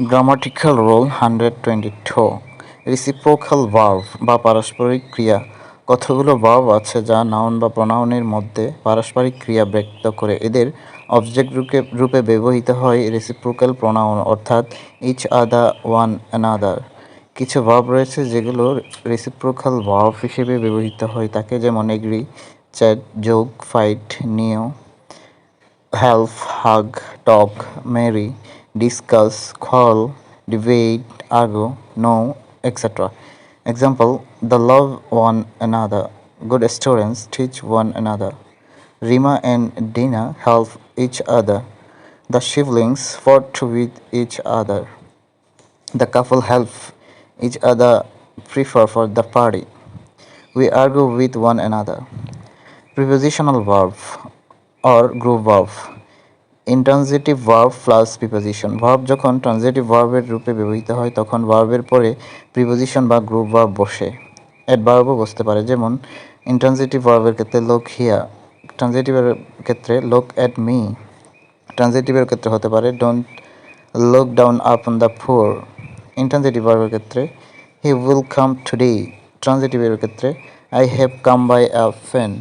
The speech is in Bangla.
গ্রামাটিক্যাল রোল 122 রেসিপ্রোকাল ভার্ব বা পারস্পরিক ক্রিয়া কতগুলো ভার্ব আছে যা নাউন বা প্রোনাউনের মধ্যে পারস্পরিক ক্রিয়া ব্যক্ত করে এদের অবজেক্ট রূপে ব্যবহৃত হয় রেসিপ্রোকাল প্রোনাউন অর্থাৎ ইচ আদার ওয়ান অ্যানাদার। কিছু ভার্ব রয়েছে যেগুলো রেসিপ্রোকাল ভার্ব হিসেবে ব্যবহৃত হয়ে থাকে, যেমন এগ্রি, চ্যাট, যোগ, ফাইট, নিও, help, hug, talk, marry, discuss, call, debate, argue, know, etc. Example: the love one another. Good students teach one another. Rima and Dina help each other. The siblings fought with each other. The couple help each other prepare for the party. We argue with one another. Prepositional verb or group verb. Intransitive verb plus preposition. Verb যখন ট্রানজিটিভ ভার্বের রূপে ব্যবহৃত হয় তখন ভার্বের পরে প্রিপোজিশন বা গ্রুপ ভার্ব বসে। অ্যাডভার্বও বসতে পারে, যেমন ইনট্রানজিটিভ ভার্বের ক্ষেত্রে লুক হিয়ার, ট্রানজিটিভের ক্ষেত্রে লুক অ্যাট মি। ট্রানজিটিভের ক্ষেত্রে হতে পারে don't look down upon the poor. Intransitive ভার্বের ক্ষেত্রে হি উইল কাম টুডে। ট্রানজিটিভের ক্ষেত্রে I have come by a fan.